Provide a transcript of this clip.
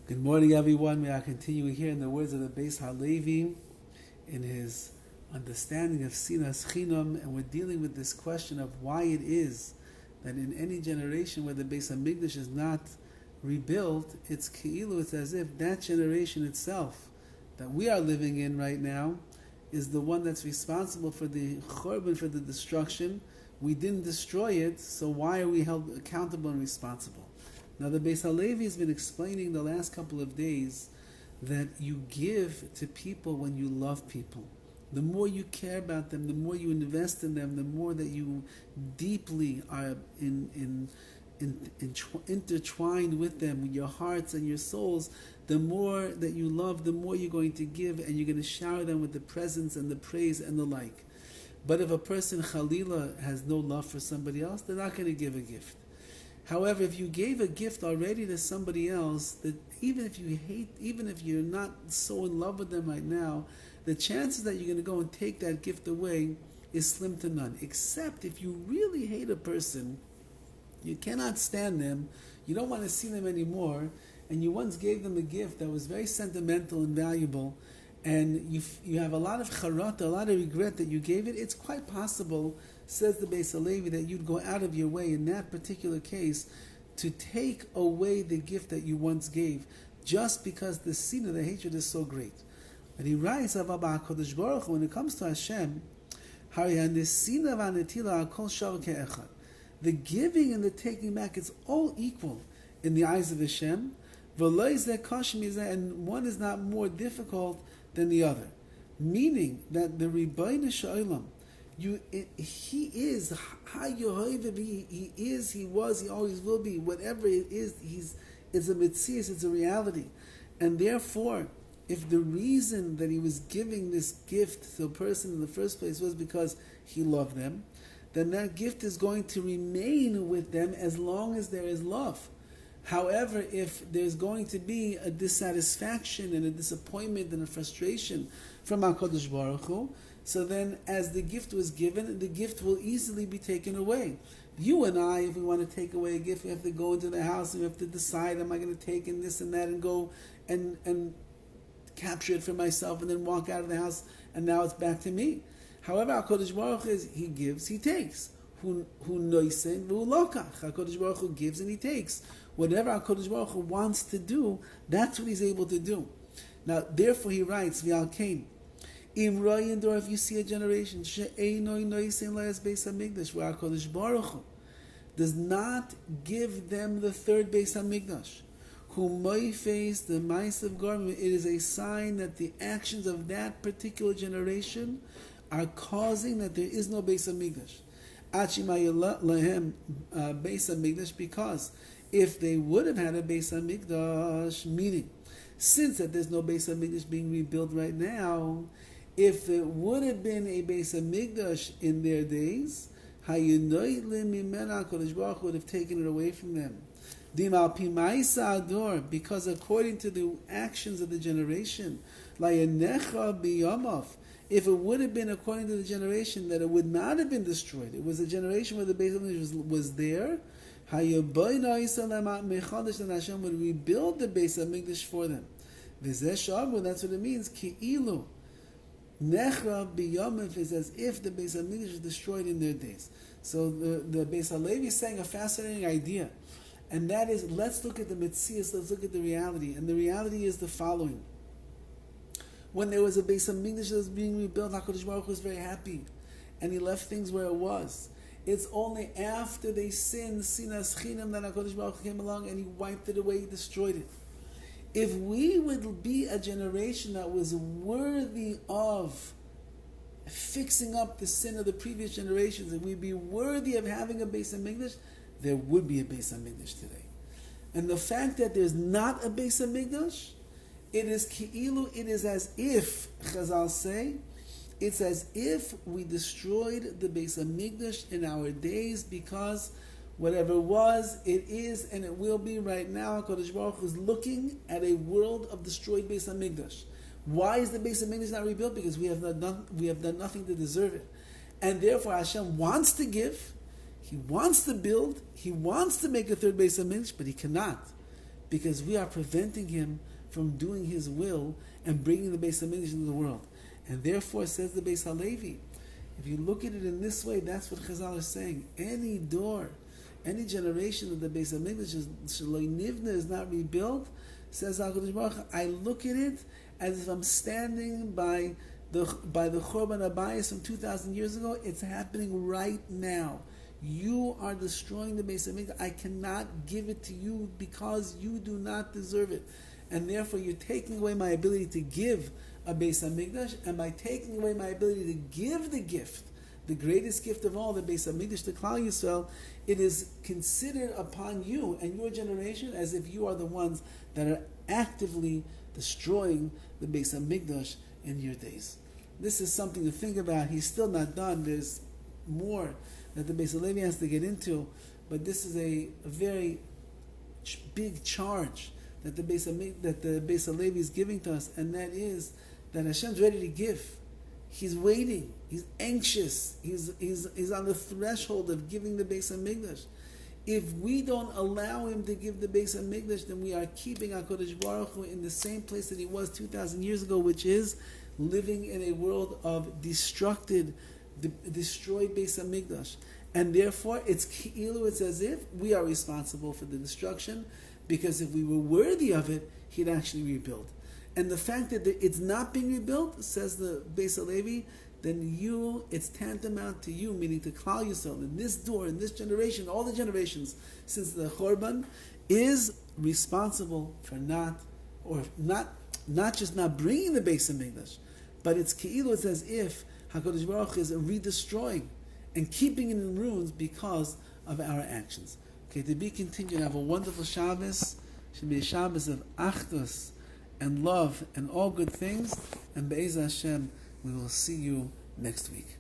Good morning, everyone. May I continue here in the words of the Beis HaLevi in his understanding of Sinas Chinam, and we're dealing with this question of why it is that in any generation where the Beis HaMikdash is not rebuilt, it's as if that generation itself that we are living in right now is the one that's responsible for the churban, for the destruction. We didn't destroy it, so why are we held accountable and responsible? Now the Beis HaLevi has been explaining the last couple of days that you give to people when you love people. The more you care about them, the more you invest in them, the more that you deeply are intertwined with them, with your hearts and your souls, the more that you love, the more you're going to give, and you're going to shower them with the presence and the praise and the like. But if a person, Khalila, has no love for somebody else, they're not going to give a gift. However, if you gave a gift already to somebody else, that even if you hate, even if you're not so in love with them right now, the chances that you're going to go and take that gift away is slim to none. Except if you really hate a person, you cannot stand them, you don't want to see them anymore, and you once gave them a gift that was very sentimental and valuable, and you have a lot of charata, a lot of regret that you gave it, it's quite possible, says the Beis HaLevi, that you'd go out of your way in that particular case to take away the gift that you once gave, just because the sin of the hatred is so great. And he writes about HaKadosh Baruch Hu, when it comes to Hashem, the giving and the taking back is all equal in the eyes of Hashem, and one is not more difficult than the other. Meaning that the Rebbeinu Shalom, he is, he is, he was, he always will be, whatever it is, it's a mitzvah, it's a reality. And therefore, if the reason that he was giving this gift to a person in the first place was because he loved them, then that gift is going to remain with them as long as there is love. However, if there's going to be a dissatisfaction and a disappointment and a frustration from HaKadosh Baruch Hu, so then as the gift was given, the gift will easily be taken away. You and I, if we want to take away a gift, we have to go into the house and we have to decide, am I going to take in this and that and go and capture it for myself and then walk out of the house and now it's back to me. However, HaKadosh Baruch Hu is, he gives, he takes. Hu noisen v'hu lokach. HaKadosh Baruch Hu gives and he takes. Whatever HaKadosh Baruch Hu wants to do, that's what he's able to do. Now, therefore he writes, V'alkein, Im royin dor, if you see a generation, she'einoi noisen le'es Beis HaMikdash, where HaKadosh Baruch Hu does not give them the third Beis HaMikdash, who moifes the mice of garment, it is a sign that the actions of that particular generation are causing that there is no Beis HaMikdash. Lahem Beis HaMikdash, because if they would have had a Beis HaMikdash, meaning, since that there's no Beis HaMikdash being rebuilt right now, if it would have been a Beis HaMikdash in their days, HaKadosh Baruch Hu would have taken it away from them. Because according to the actions of the generation, if it would have been according to the generation, that it would not have been destroyed. It was a generation where the Beis HaMikdash was there. Then Hashem would rebuild the Beis HaMikdash for them. That's what it means. Ki'ilu nechra biyomim is as if the Beis HaMikdash was destroyed in their days. So the Beis HaLevi is saying a fascinating idea. And that is, let's look at the Metzias, let's look at the reality. And the reality is the following. When there was a Beis HaMikdash that was being rebuilt, HaKadosh Baruch Hu was very happy. And he left things where it was. It's only after they sinned, Sinas, Chinam, that HaKadosh Baruch Hu came along and he wiped it away, he destroyed it. If we would be a generation that was worthy of fixing up the sin of the previous generations, if we'd be worthy of having a Beis HaMikdash, there would be a Beis HaMikdash today. And the fact that there's not a Beis HaMikdash, it is ki'ilu, it is as if, Chazal say, it's as if we destroyed the Beis HaMikdash in our days, because whatever was, it is, and it will be right now. HaKadosh Baruch Hu is looking at a world of destroyed Beis HaMikdash. Why is the Beis HaMikdash not rebuilt? Because we have done nothing to deserve it. And therefore Hashem wants to give, He wants to build, He wants to make a third Beis HaMikdash, but He cannot. because we are preventing him from doing his will and bringing the Beis HaMikdash into the world. And therefore, says the Beis HaLevi, if you look at it in this way, that's what Chazal is saying. Any door, any generation of the Beis HaMikdash is not rebuilt, says HaKadosh Baruch Hu, I look at it as if I'm standing by the Chorban Abayis from 2,000 years ago. It's happening right now. You are destroying the Beis HaMikdash. I cannot give it to you because you do not deserve it. And therefore you're taking away my ability to give a Beis HaMikdash, and by taking away my ability to give the gift, the greatest gift of all, the Beis HaMikdash, to Klal Yisrael, it is considered upon you and your generation as if you are the ones that are actively destroying the Beis HaMikdash in your days. This is something to think about. He's still not done. There's more that the Beis HaLevi has to get into, but this is a very big charge that the Beis HaLevi is giving to us, and that is that Hashem's ready to give. He's waiting. He's anxious. He's on the threshold of giving the Beis HaMikdash. If we don't allow him to give the Beis HaMikdash, then we are keeping HaKadosh Baruch Hu in the same place that he was 2,000 years ago, which is living in a world of destroyed Beis HaMikdash. And therefore, it's as if we are responsible for the destruction, because if we were worthy of it, he'd actually rebuild. And the fact that it's not being rebuilt, says the Beis HaLevi, then it's tantamount to you, meaning to Klal Yisrael, in this door, in this generation, all the generations since the Chorban, is responsible for not just not bringing the Beis HaMikdash, but it's as if HaKadosh Baruch Hu is redestroying and keeping it in ruins because of our actions. Okay, to be continued. Have a wonderful Shabbos. It should be a Shabbos of Achdus and love and all good things. And Be'ez Hashem, we will see you next week.